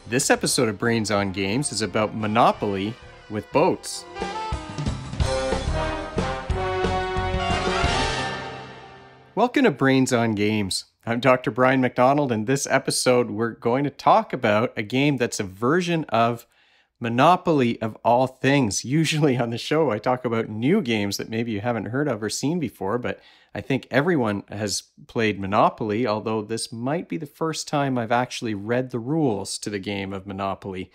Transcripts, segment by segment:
This episode of Brains on Games is about Monopoly with boats. Welcome to Brains on Games. I'm Dr. Brian McDonald, and this episode we're going to talk about a game that's a version of Monopoly of all things. Usually on the show I talk about new games that maybe you haven't heard of or seen before, but I think everyone has played Monopoly, although this might be the first time I've actually read the rules to the game of Monopoly.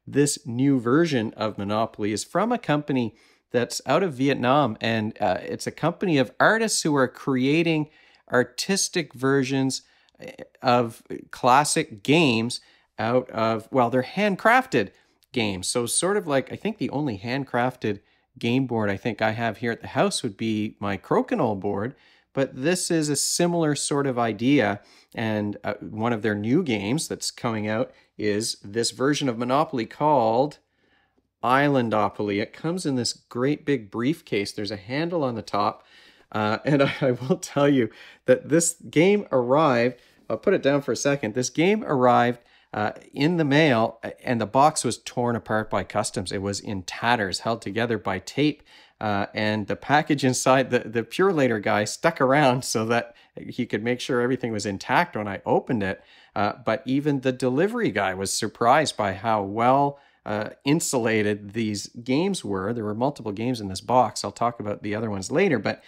This new version of Monopoly is from a company that's out of Vietnam, and it's a company of artists who are creating artistic versions of classic games out of, well, they're handcrafted games. So sort of like, I think the only handcrafted game board I think I have here at the house would be my crokinole board, but this is a similar sort of idea. And one of their new games that's coming out is this version of Monopoly called Islandopoly. It comes in this great big briefcase. There's a handle on the top. And I will tell you that this game arrived, I'll put it down for a second. This game arrived in the mail, and the box was torn apart by customs. It was in tatters, held together by tape, and the package inside, the Purelator guy stuck around so that he could make sure everything was intact when I opened it. But even the delivery guy was surprised by how well insulated these games were. There were multiple games in this box. I'll talk about the other ones later, but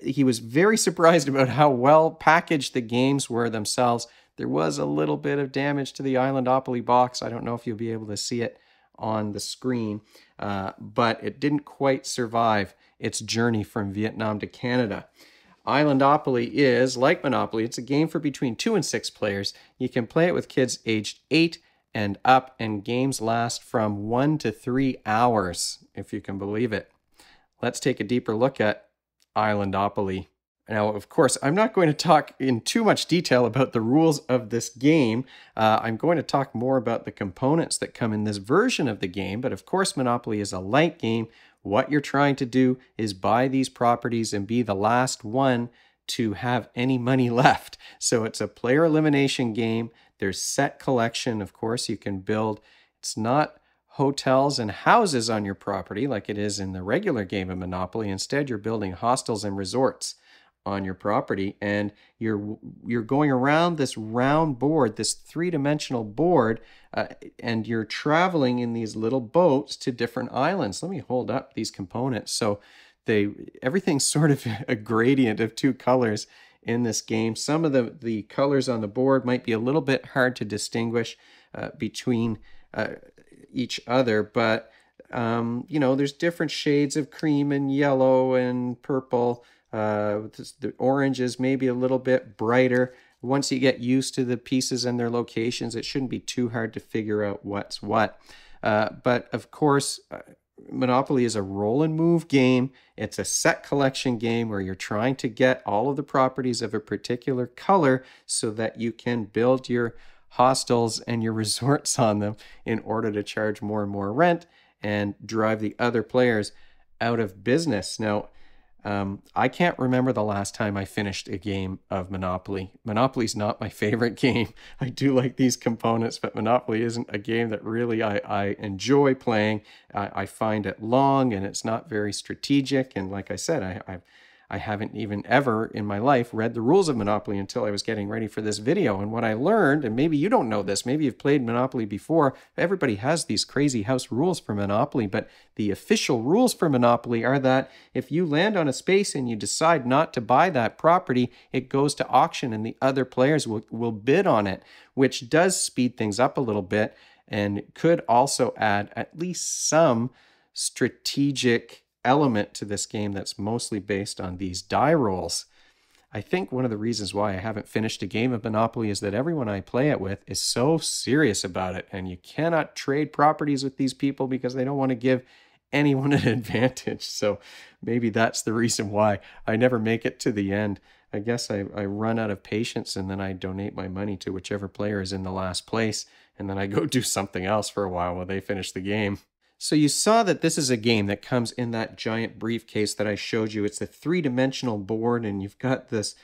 he was very surprised about how well packaged the games were themselves. There was a little bit of damage to the Islandopoly box. I don't know if you'll be able to see it on the screen, but it didn't quite survive its journey from Vietnam to Canada. Islandopoly is, like Monopoly, it's a game for between 2 and 6 players. You can play it with kids aged 8 and up, and games last from 1 to 3 hours, if you can believe it. Let's take a deeper look at Islandopoly. Now, of course, I'm not going to talk in too much detail about the rules of this game. I'm going to talk more about the components that come in this version of the game, but of course, Monopoly is a light game. What you're trying to do is buy these properties and be the last one to have any money left. So it's a player elimination game. There's set collection, of course, you can build. It's not hotels and houses on your property like it is in the regular game of Monopoly. Instead, you're building hostels and resorts on your property, and you're going around this round board, this three-dimensional board, and you're traveling in these little boats to different islands. Let me hold up these components. So everything's sort of a gradient of 2 colors in this game. Some of the colors on the board might be a little bit hard to distinguish between each other, but there's different shades of cream and yellow and purple. The orange is maybe a little bit brighter. Once you get used to the pieces and their locations, it shouldn't be too hard to figure out what's what. But of course, Monopoly is a roll and move game. It's a set collection game where you're trying to get all of the properties of a particular color so that you can build your hostels and your resorts on them in order to charge more and more rent and drive the other players out of business. Now, I can't remember the last time I finished a game of Monopoly. Monopoly's not my favorite game. I do like these components, but Monopoly isn't a game that really I enjoy playing. I find it long and it's not very strategic. And like I said, I haven't even ever in my life read the rules of Monopoly until I was getting ready for this video. And what I learned, and maybe you don't know this, maybe you've played Monopoly before, everybody has these crazy house rules for Monopoly, but the official rules for Monopoly are that if you land on a space and you decide not to buy that property, it goes to auction and the other players will bid on it, which does speed things up a little bit and could also add at least some strategic element to this game that's mostly based on these die rolls. I think one of the reasons why I haven't finished a game of Monopoly is that everyone I play it with is so serious about it, and you cannot trade properties with these people because they don't want to give anyone an advantage. So maybe that's the reason why I never make it to the end. I guess I run out of patience, and then I donate my money to whichever player is in the last place, and then I go do something else for a while they finish the game. So you saw that this is a game that comes in that giant briefcase that I showed you. It's a three-dimensional board, and you've got this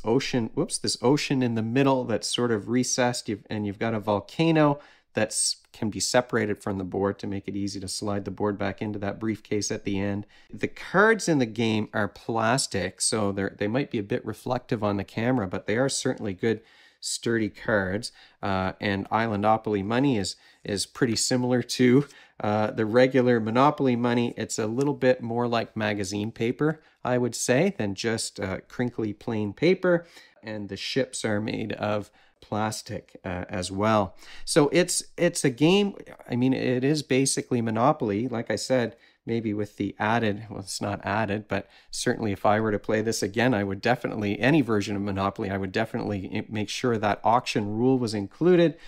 ocean in the middle that's sort of recessed, and you've got a volcano that can be separated from the board to make it easy to slide the board back into that briefcase at the end. The cards in the game are plastic, so they might be a bit reflective on the camera, but they are certainly good, sturdy cards. And Islandopoly money is pretty similar to the regular Monopoly money. It's a little bit more like magazine paper, I would say, than just crinkly plain paper. And the ships are made of plastic as well. So it's a game. I mean, it is basically Monopoly, like I said, maybe with the added, well, it's not added, but certainly if I were to play this again, I would definitely, any version of Monopoly, I would definitely make sure that auction rule was included.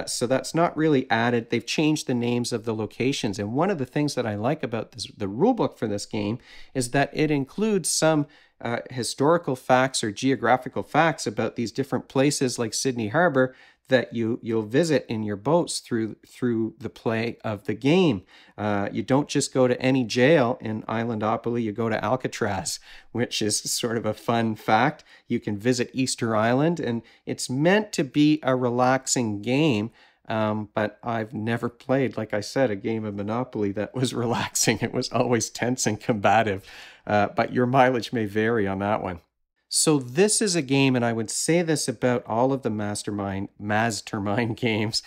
So that's not really added. They've changed the names of the locations. And one of the things that I like about the rule book for this game is that it includes some historical facts or geographical facts about these different places like Sydney Harbor that you'll visit in your boats through the play of the game. You don't just go to any jail in Islandopoly, you go to Alcatraz, which is sort of a fun fact. You can visit Easter Island, and it's meant to be a relaxing game. But I've never played, like I said, a game of Monopoly that was relaxing. It was always tense and combative. But your mileage may vary on that one. So this is a game, and I would say this about all of the Mastermind games,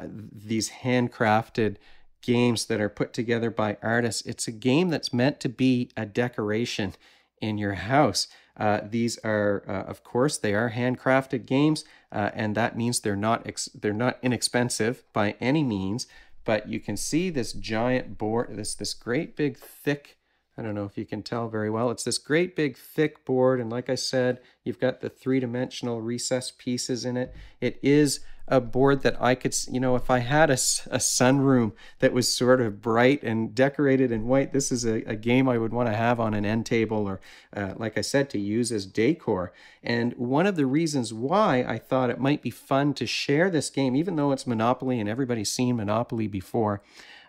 these handcrafted games that are put together by artists. It's a game that's meant to be a decoration in your house. These are, of course, they are handcrafted games, and that means they're not inexpensive by any means. But you can see this giant board, this great big thick. I don't know if you can tell very well. It's this great big thick board, and like I said, you've got the three-dimensional recessed pieces in it. It is a board that I could, if I had a sunroom that was sort of bright and decorated in white, this is a game I would want to have on an end table or, like I said, to use as decor. And one of the reasons why I thought it might be fun to share this game, even though it's Monopoly and everybody's seen Monopoly before,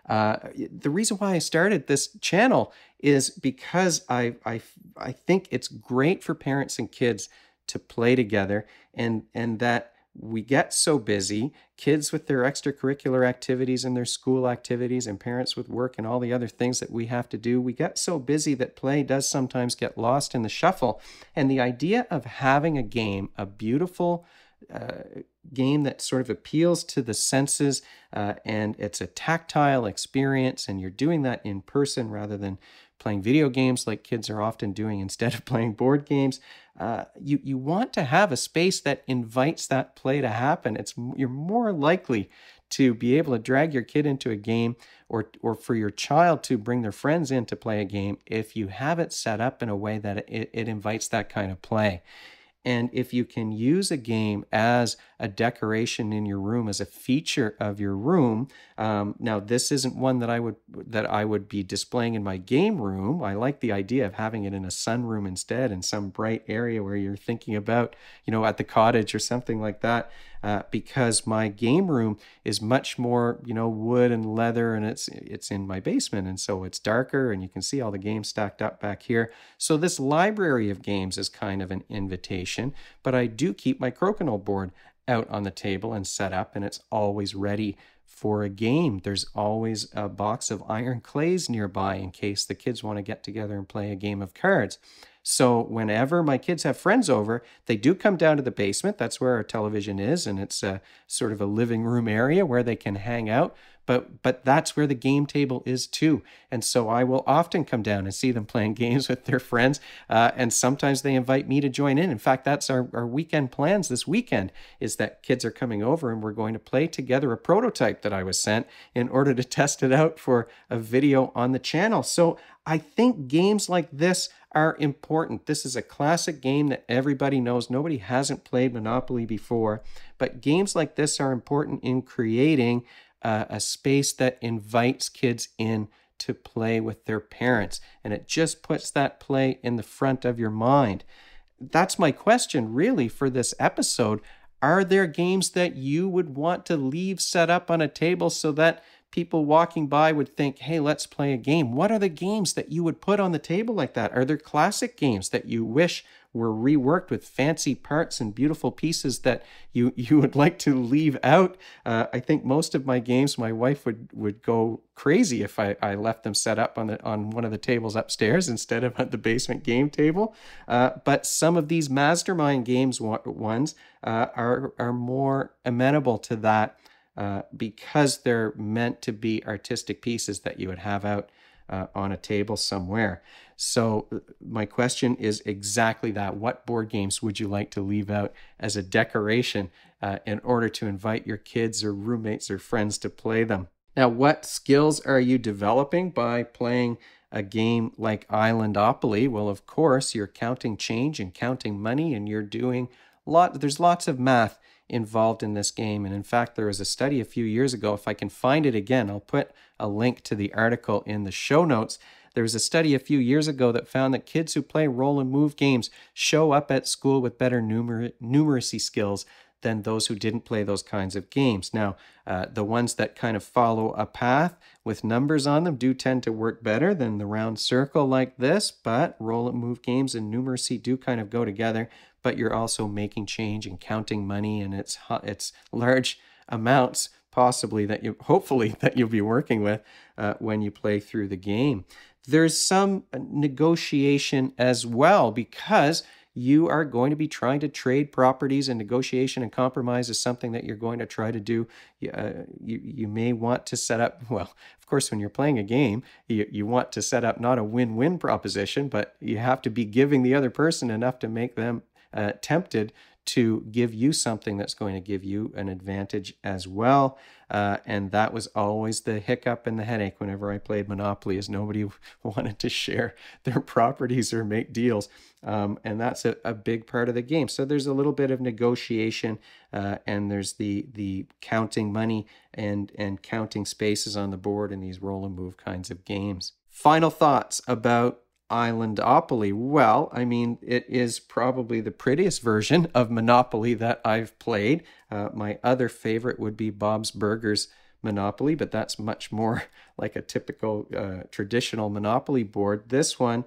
the reason why I started this channel is because I think it's great for parents and kids to play together, and that we get so busy, kids with their extracurricular activities and their school activities, and parents with work and all the other things that we have to do. We get so busy that play does sometimes get lost in the shuffle. And the idea of having a game, a beautiful game that sort of appeals to the senses, and it's a tactile experience, and you're doing that in person rather than playing video games like kids are often doing instead of playing board games. You want to have a space that invites that play to happen. You're more likely to be able to drag your kid into a game, or for your child to bring their friends in to play a game, if you have it set up in a way that it invites that kind of play. And if you can use a game as a decoration in your room, as a feature of your room, now this isn't one that I would be displaying in my game room. I like the idea of having it in a sunroom instead, in some bright area where you're thinking about, at the cottage or something like that. Because my game room is much more, wood and leather, and it's in my basement, and so it's darker, and you can see all the games stacked up back here. So this library of games is kind of an invitation, but I do keep my crokinole board out on the table and set up, and it's always ready for a game. There's always a box of iron clays nearby in case the kids want to get together and play a game of cards. So whenever my kids have friends over, they do come down to the basement. That's where our television is, and it's sort of a living room area where they can hang out. But that's where the game table is too. And so I will often come down and see them playing games with their friends, and sometimes they invite me to join in. In fact, that's our weekend plans this weekend, is that kids are coming over and we're going to play together a prototype that I was sent in order to test it out for a video on the channel. So I think games like this are important. This is a classic game that everybody knows. Nobody hasn't played Monopoly before, but games like this are important in creating a space that invites kids in to play with their parents, and it just puts that play in the front of your mind. That's my question really for this episode. Are there games that you would want to leave set up on a table so that people walking by would think, hey, let's play a game? What are the games that you would put on the table like that? Are there classic games that you wish were reworked with fancy parts and beautiful pieces that you would like to leave out. I think most of my games, my wife would go crazy if I left them set up on one of the tables upstairs instead of at the basement game table. But some of these mastermind games ones are more amenable to that because they're meant to be artistic pieces that you would have out on a table somewhere. So my question is exactly that. What board games would you like to leave out as a decoration in order to invite your kids or roommates or friends to play them? Now, what skills are you developing by playing a game like Islandopoly? Well, of course, you're counting change and counting money, and you're doing there's lots of math involved in this game. And in fact, there was a study a few years ago. If I can find it again, I'll put a link to the article in the show notes. There was a study a few years ago that found that kids who play roll and move games show up at school with better numeracy skills than those who didn't play those kinds of games. Now, the ones that kind of follow a path with numbers on them do tend to work better than the round circle like this, but roll and move games and numeracy do kind of go together, but you're also making change and counting money, and it's large amounts possibly hopefully that you'll be working with when you play through the game. There's some negotiation as well, because you are going to be trying to trade properties, and negotiation and compromise is something that you're going to try to do. You may want to set up, well, of course, when you're playing a game, you want to set up not a win-win proposition, but you have to be giving the other person enough to make them tempted to give you something that's going to give you an advantage as well. And that was always the hiccup and the headache whenever I played Monopoly, is nobody wanted to share their properties or make deals. And that's a big part of the game. So there's a little bit of negotiation, and there's the counting money and counting spaces on the board in these roll and move kinds of games. Final thoughts about Islandopoly. Well, I mean, it is probably the prettiest version of Monopoly that I've played. My other favorite would be Bob's Burgers Monopoly, but that's much more like a typical traditional Monopoly board. This one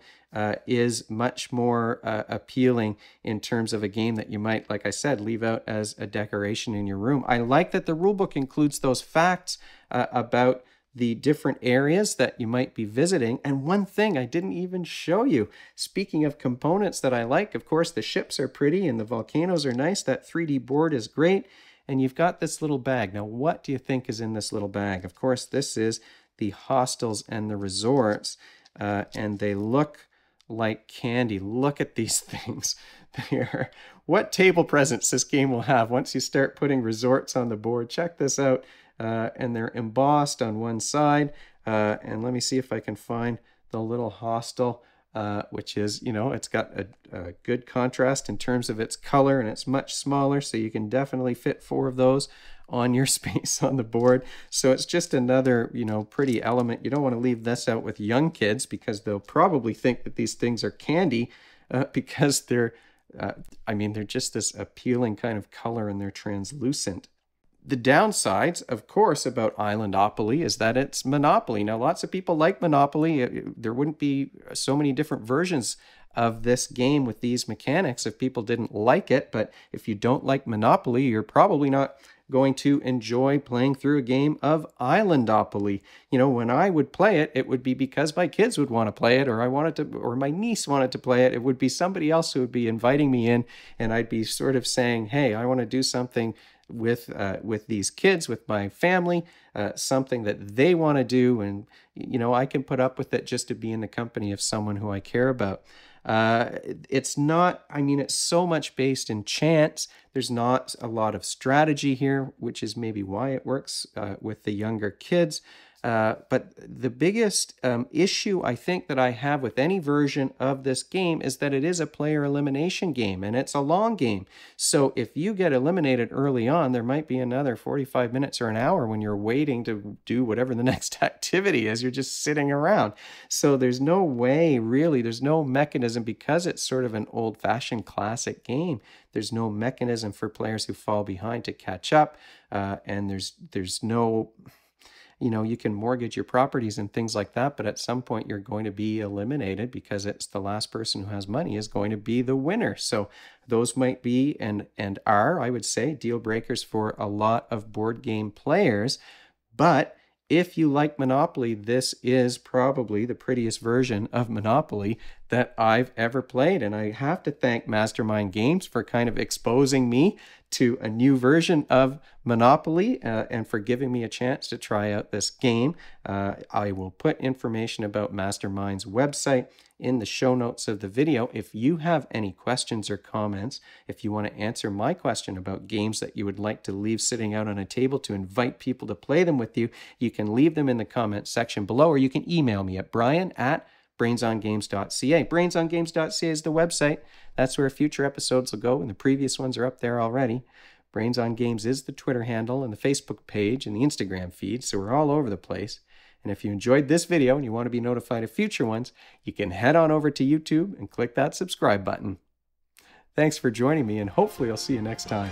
is much more appealing in terms of a game that you might, like I said, leave out as a decoration in your room. I like that the rulebook includes those facts about the different areas that you might be visiting. And one thing I didn't even show you, speaking of components that I like, of course, the ships are pretty and the volcanoes are nice. That 3D board is great. And you've got this little bag. Now, what do you think is in this little bag? Of course, this is the hostels and the resorts, and they look like candy. Look at these things. What table presence this game will have once you start putting resorts on the board. Check this out. And they're embossed on one side. And let me see if I can find the little hostel, which is, it's got a good contrast in terms of its color, and it's much smaller, so you can definitely fit 4 of those on your space on the board. So it's just another, pretty element. You don't want to leave this out with young kids, because they'll probably think that these things are candy because they're just this appealing kind of color, and they're translucent. The downsides, of course, about Islandopoly is that it's Monopoly. Now, lots of people like Monopoly. There wouldn't be so many different versions of this game with these mechanics if people didn't like it. But if you don't like Monopoly, you're probably not going to enjoy playing through a game of Islandopoly. When I would play it, it would be because my kids would want to play it, or or my niece wanted to play it. It would be somebody else who would be inviting me in, and I'd be sort of saying, hey, I want to do something with these kids, with my family, something that they want to do, and I can put up with it just to be in the company of someone who I care about. It's not, it's so much based in chance. There's not a lot of strategy here, which is maybe why it works with the younger kids. But the biggest issue I think that I have with any version of this game is that it is a player elimination game, and it's a long game. So if you get eliminated early on, there might be another 45 minutes or an hour when you're waiting to do whatever the next activity is. You're just sitting around. So there's no way, really, there's no mechanism, because it's sort of an old-fashioned classic game. There's no mechanism for players who fall behind to catch up, and there's no... you can mortgage your properties and things like that, but at some point you're going to be eliminated because it's the last person who has money is going to be the winner. So those might be and are, I would say, deal breakers for a lot of board game players. But if you like Monopoly, this is probably the prettiest version of Monopoly that I've ever played. And I have to thank Mastermind Games for kind of exposing me to a new version of Monopoly and for giving me a chance to try out this game. I will put information about Mastermind's website in the show notes of the video. If you have any questions or comments, if you want to answer my question about games that you would like to leave sitting out on a table to invite people to play them with you, you can leave them in the comments section below, or you can email me at brian@brainsongames.ca. Brainsongames.ca is the website. That's where future episodes will go, and the previous ones are up there already. Brains on Games is the Twitter handle and the Facebook page and the Instagram feed, so we're all over the place. And if you enjoyed this video and you want to be notified of future ones, you can head on over to YouTube and click that subscribe button. Thanks for joining me, and hopefully I'll see you next time.